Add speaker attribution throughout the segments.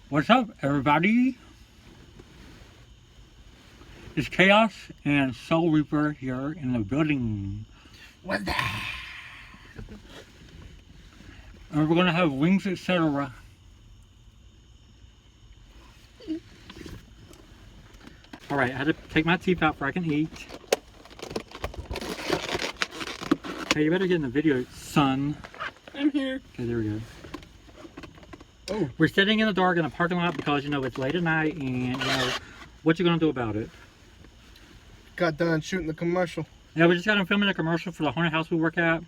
Speaker 1: What's up, everybody? It's Chaos and Soul Reaper here in the building.
Speaker 2: What's that?
Speaker 1: And we're gonna have wings, etc. Alright, I had to take my teeth out before I can eat. Hey, you better get in the video, son.
Speaker 2: I'm here.
Speaker 1: Okay, there we go.
Speaker 2: Oh.
Speaker 1: We're sitting in the dark in a parking lot because, you know, it's late at night and, you know, what you gonna do about it?
Speaker 2: Got done shooting the commercial.
Speaker 1: Yeah, we just got done filming a commercial for the haunted house we work at.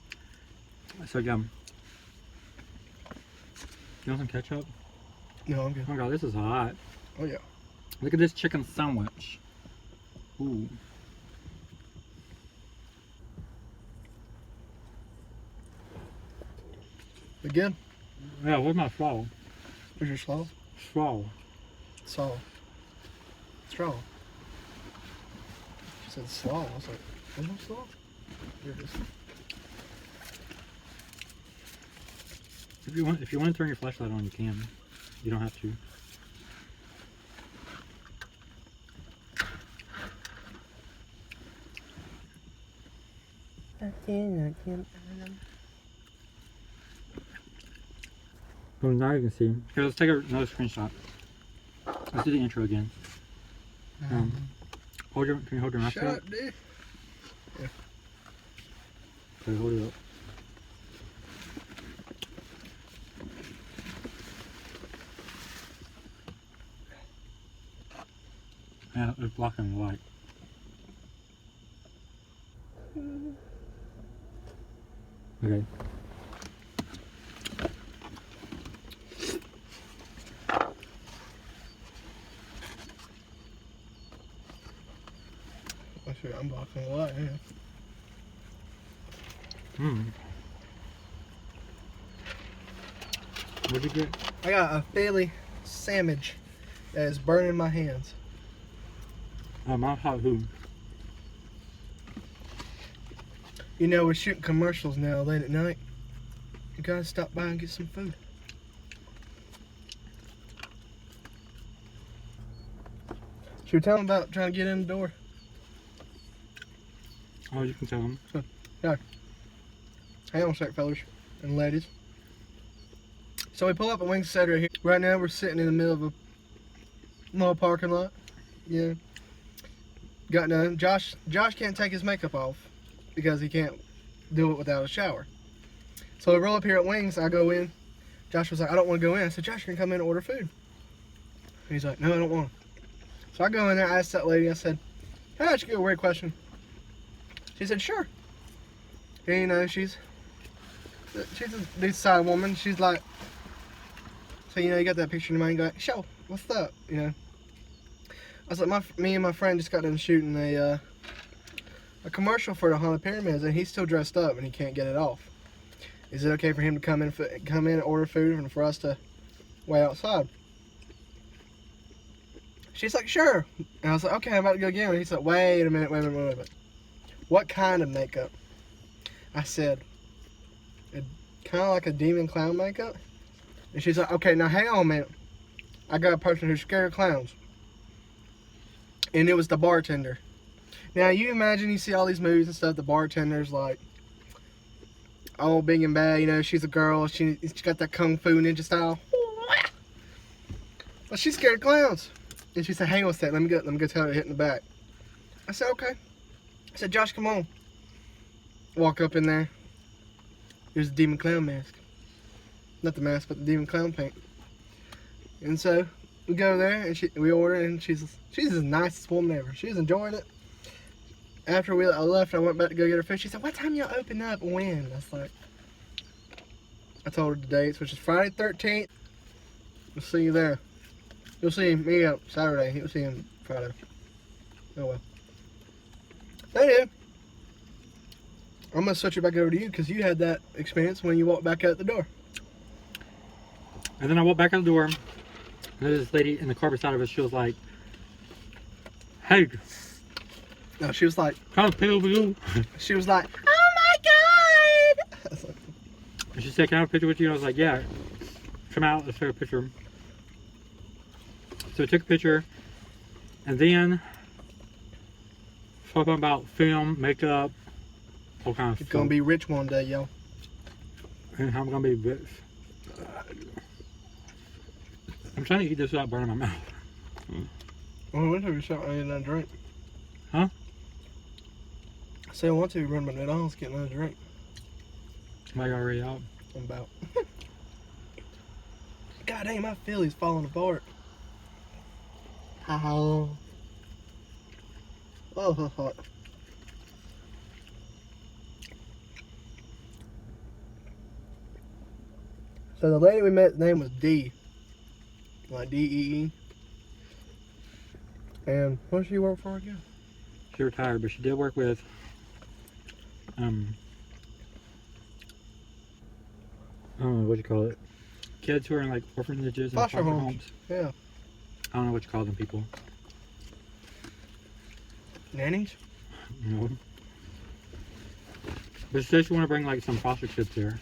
Speaker 1: So, yeah. You want some ketchup?
Speaker 2: No, I'm good.
Speaker 1: Oh my god, this is hot.
Speaker 2: Oh, yeah.
Speaker 1: Look at this chicken sandwich. Ooh.
Speaker 2: Again?
Speaker 1: Yeah, where's my straw?
Speaker 2: Where's your slaw?
Speaker 1: Straw.
Speaker 2: Saw. Straw. She said slaw. I was like, where's my slaw? Here it is.
Speaker 1: If you want to turn your flashlight on, you can. You don't have to. Well, now you can see. Here, let's take another screenshot. Let's do the intro again. Can you hold your mouth
Speaker 2: Shut
Speaker 1: up?
Speaker 2: up, dude. Yeah.
Speaker 1: Okay, hold it up. Yeah, it's blocking the light. Okay.
Speaker 2: I should unbox a lot, yeah.
Speaker 1: What'd you get?
Speaker 2: I got a Philly sandwich that is burning my hands.
Speaker 1: My hot who?
Speaker 2: You know, we're shooting commercials now late at night. You gotta stop by and get some food. Should we tell them about trying to get in the door?
Speaker 1: Oh, you can tell them.
Speaker 2: Hang on a sec, fellas and ladies. So we pull up at Wings Etc. here. Right now we're sitting in the middle of a little parking lot. Yeah. Got done. Josh can't take his makeup off because he can't do it without a shower. So we roll up here at Wings. I go in. Josh was like, I don't want to go in. I said, Josh, you can come in and order food. And he's like, no, I don't want to. So I go in there. I asked that lady. I said, can I ask you a weird question? She said, sure. And you know, she's a decent side woman. She's like, so you know, you got that picture in your mind. You go, show, what's up? You know. I was like, me and my friend just got done shooting a commercial for the Haunted Pyramids, and he's still dressed up and he can't get it off. Is it okay for him to come in and order food and for us to wait outside? She's like, sure. And I was like, okay, I'm about to go again. And he's like, wait a minute. What kind of makeup? I said, kind of like a demon clown makeup. And she's like, okay, now hang on a minute. I got a person who's scared of clowns. And it was the bartender. Now you imagine, you see all these movies and stuff, the bartender's like all big and bad, you know, she's a girl, she got that kung fu ninja style. But she's scared of clowns. And she said, hang on a sec, let me go tell her to hit in the back. I said, okay. I said, Josh, come on. Walk up in there. Here's the demon clown mask. Not the mask, but the demon clown paint. And so we go there and we order, and she's the nicest woman ever. She's enjoying it. After I left, I went back to go get her food. She said, what time y'all open up and when? I was like, I told her the dates, which is Friday 13th. We'll see you there. You'll see me out Saturday. You'll see him Friday. Oh well. Anyway, I'm going to switch it back over to you because you had that experience when you walked back out the door.
Speaker 1: And then I walked back out the door, and there's this lady in the car beside of us. She was like, hey.
Speaker 2: No, she was like,
Speaker 1: How's you?
Speaker 2: She was like, oh my God.
Speaker 1: And she said, can I have a picture with you? And I was like, yeah. Come out, let's take a picture. So I took a picture, and then talking about film, makeup, all kinds of
Speaker 2: It's
Speaker 1: stuff.
Speaker 2: gonna be rich one day, yo.
Speaker 1: And how I'm gonna be rich. I'm trying to eat this without burning my mouth.
Speaker 2: Well, I went to shop and get another drink.
Speaker 1: Huh?
Speaker 2: I said I want to run my McDonald's, get another drink.
Speaker 1: Am I already out?
Speaker 2: I'm about. God dang, my Philly's falling apart. How? Oh, hot. So the lady we met's name was D. Like D-E-E. And what does she work for again?
Speaker 1: She retired, but she did work with I don't know what you call it. Kids who are in like orphanages and
Speaker 2: Foster homes. Yeah.
Speaker 1: I don't know what you call them people.
Speaker 2: Nannies?
Speaker 1: No. But she said she want to bring like some foster kids here.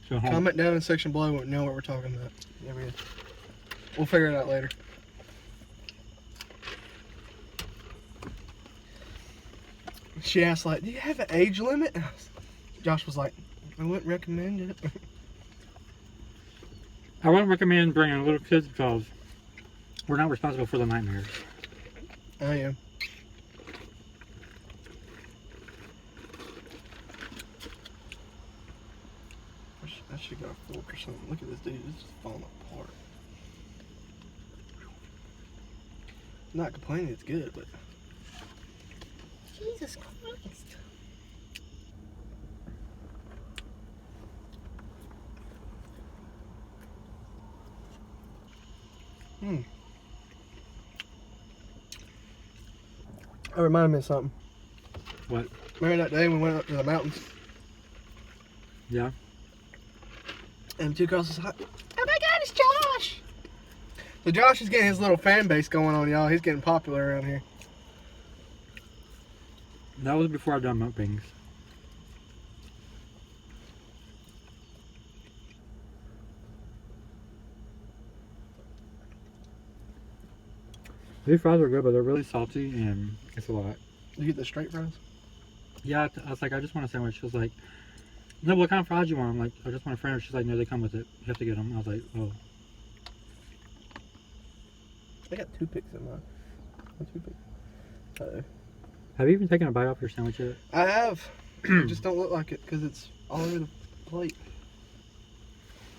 Speaker 1: So home.
Speaker 2: Comment down in the section below and know what we're talking about. Yeah, we'll figure it out later. She asked like, do you have an age limit? Josh was like, I wouldn't recommend it.
Speaker 1: I wouldn't recommend bringing little kids because we're not responsible for the nightmares.
Speaker 2: I am. I should got a fork or something. Look at this dude, it's just falling apart. I'm not complaining, it's good, but Jesus Christ. That reminded me of something.
Speaker 1: What?
Speaker 2: Remember that day we went up to the mountains?
Speaker 1: Yeah.
Speaker 2: And two girls was like, oh my God, it's Josh! So Josh is getting his little fan base going on, y'all. He's getting popular around here.
Speaker 1: That was before I've done mukbangs. These fries are good, but they're really salty and it's a lot.
Speaker 2: You get the straight fries?
Speaker 1: Yeah, I was like, I just want a sandwich. She was like, no, what kind of fries you want? I'm like, I just want a friend. She's like, no, they come with it. You have to get them. I was like, oh.
Speaker 2: I got toothpicks in mine. One toothpick. Uh-oh.
Speaker 1: Have you even taken a bite off your sandwich yet?
Speaker 2: I have. It just don't look like it because it's all over the plate.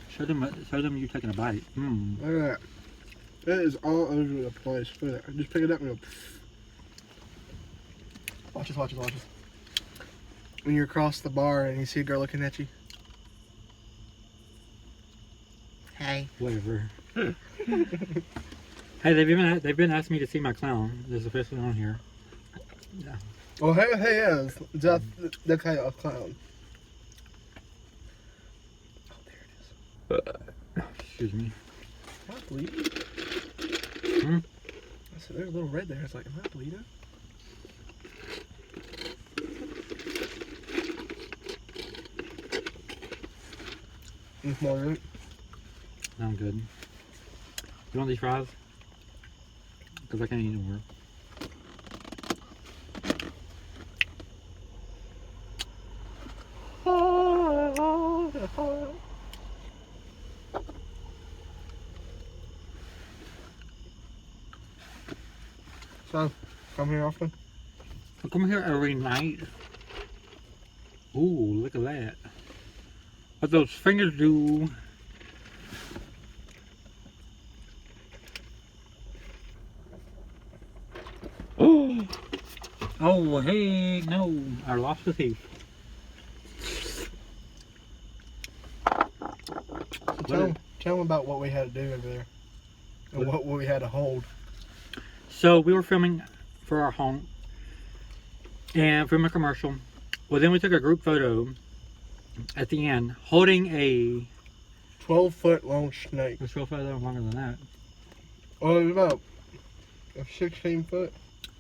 Speaker 1: Show them you taking a bite. Mm.
Speaker 2: Look at that. It is all over the place. Look at that. Just pick it up and go. Watch this, watch this, watch this. When you're across the bar and you see a girl looking at you. Hey.
Speaker 1: Whatever. Hey, they've been asking me to see my clown. There's officially on here. Yeah.
Speaker 2: Oh, hey, yes. That's kind of a clown. Oh, there it is.
Speaker 1: Excuse me.
Speaker 2: Am I bleeding?
Speaker 1: Hmm?
Speaker 2: I said, there's a little red there. It's like, am I bleeding? More of it.
Speaker 1: I'm good. You want these fries? Because I can't eat anymore.
Speaker 2: So, come here often?
Speaker 1: I come here every night. Ooh, look at that. What those fingers do. Oh! Oh, hey, no. I lost the teeth.
Speaker 2: So tell them about what we had to do over there. And what we had to hold.
Speaker 1: So we were filming for our home and filming a commercial. Well, then we took a group photo at the end holding a
Speaker 2: 12-foot long snake.
Speaker 1: It's 12 foot longer than that.
Speaker 2: Oh, it's about a 16-foot.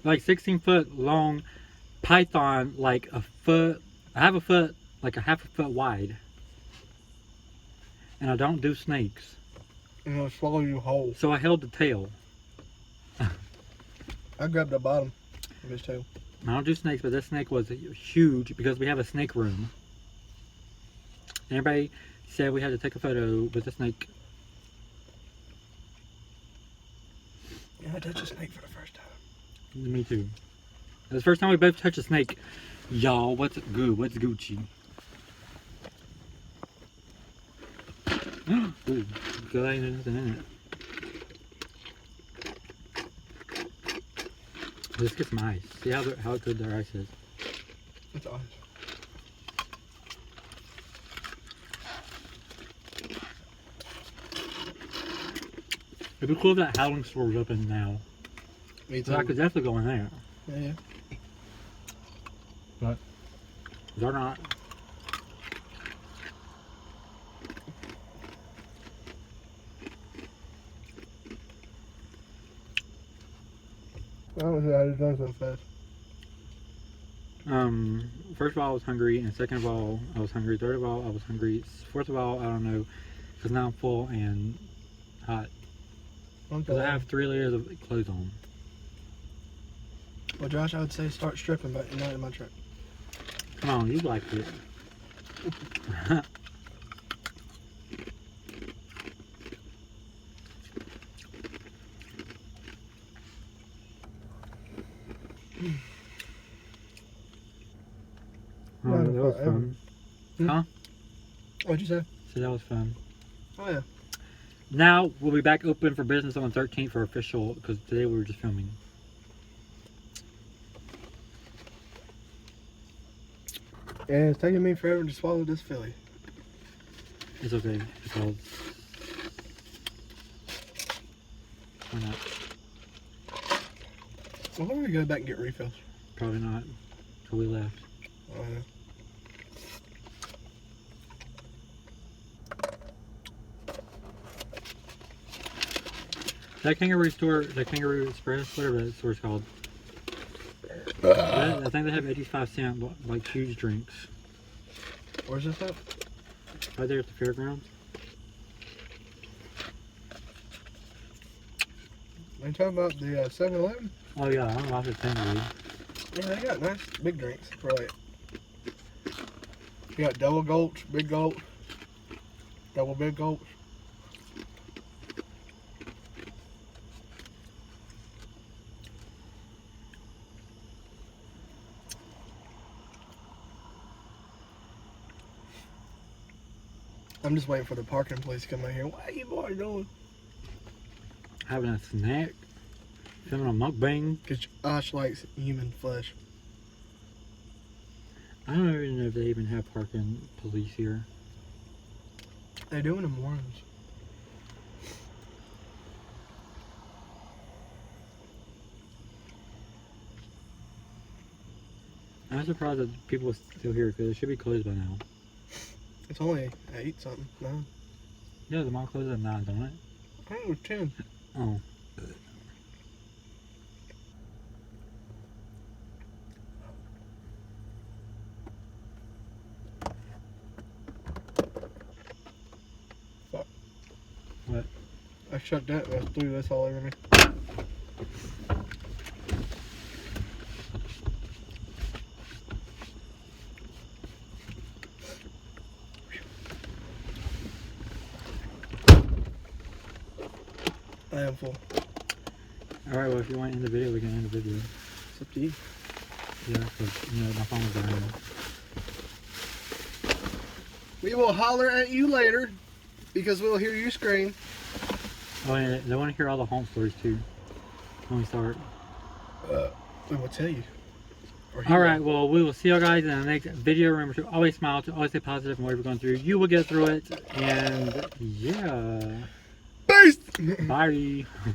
Speaker 1: Like 16-foot long python, like a foot, half a foot wide. And I don't do snakes.
Speaker 2: And it'll swallow you whole.
Speaker 1: So I held the tail.
Speaker 2: I grabbed the bottom of his tail.
Speaker 1: I don't do snakes, but this snake was huge because we have a snake room. Everybody said we had to take a photo with the snake.
Speaker 2: Yeah, I touched a snake for the first time.
Speaker 1: Me too. It was the first time we both touched a snake. Y'all, what's good? What's Gucci? Ooh, good, ain't nothing in it. Let's get some ice. See how good their ice is.
Speaker 2: It's ice.
Speaker 1: It'd be cool if that Howling store was open now.
Speaker 2: Me
Speaker 1: So I
Speaker 2: too.
Speaker 1: could definitely go in there.
Speaker 2: Yeah.
Speaker 1: But they're not.
Speaker 2: I don't know how to done so fast.
Speaker 1: First of all, I was hungry, and second of all, I was hungry. Third of all, I was hungry. Fourth of all, I don't know, because now I'm full and hot. Because I have 3 layers of clothes on.
Speaker 2: Well, Josh, I would say start stripping, but you're not in my truck.
Speaker 1: Come on, you liked it. Oh, that was fun. Huh?
Speaker 2: What'd you say?
Speaker 1: So that was fun.
Speaker 2: Oh, yeah.
Speaker 1: Now we'll be back open for business on the 13th for official, because today we were just filming.
Speaker 2: And it's taking me forever to swallow this filly.
Speaker 1: It's okay, because why not?
Speaker 2: Well, why don't we go back and get refills?
Speaker 1: Probably not. Till we left.
Speaker 2: Oh, yeah.
Speaker 1: That Kangaroo store, the Kangaroo Express, whatever that store's called. I think they have 85-cent like huge drinks.
Speaker 2: Where's this at?
Speaker 1: Right there at the fairgrounds.
Speaker 2: Are you talking about the 7-Eleven?
Speaker 1: Oh yeah, I don't know if it's Kangaroo.
Speaker 2: Yeah, they got nice big drinks for like. You got double gulch, big gulch, double big gulch. I'm just waiting for the parking place to come out here. What are you boys doing?
Speaker 1: Having a snack. Filming a mukbang.
Speaker 2: Because Josh likes human flesh.
Speaker 1: I don't even know if they even have parking police here.
Speaker 2: They do in the mornings.
Speaker 1: I'm surprised that people are still here because it should be closed by now.
Speaker 2: It's only 8 something, 9.
Speaker 1: Yeah, the mall closes at 9, don't it?
Speaker 2: I think it was 10.
Speaker 1: Oh.
Speaker 2: Fuck.
Speaker 1: What?
Speaker 2: I shut that and I threw this all over me. I am full.
Speaker 1: Alright, well if you want to end the video, we can end the video.
Speaker 2: It's up to you.
Speaker 1: Yeah, because, you know, my phone was dying.
Speaker 2: We will holler at you later because we'll hear you scream.
Speaker 1: Oh, and they want to hear all the home stories too when we start.
Speaker 2: We will tell you.
Speaker 1: Alright, well, we will see you guys in the next video. Remember to always smile, to always stay positive, and whatever you're going through, you will get through it. And yeah.
Speaker 2: Peace!
Speaker 1: Bye.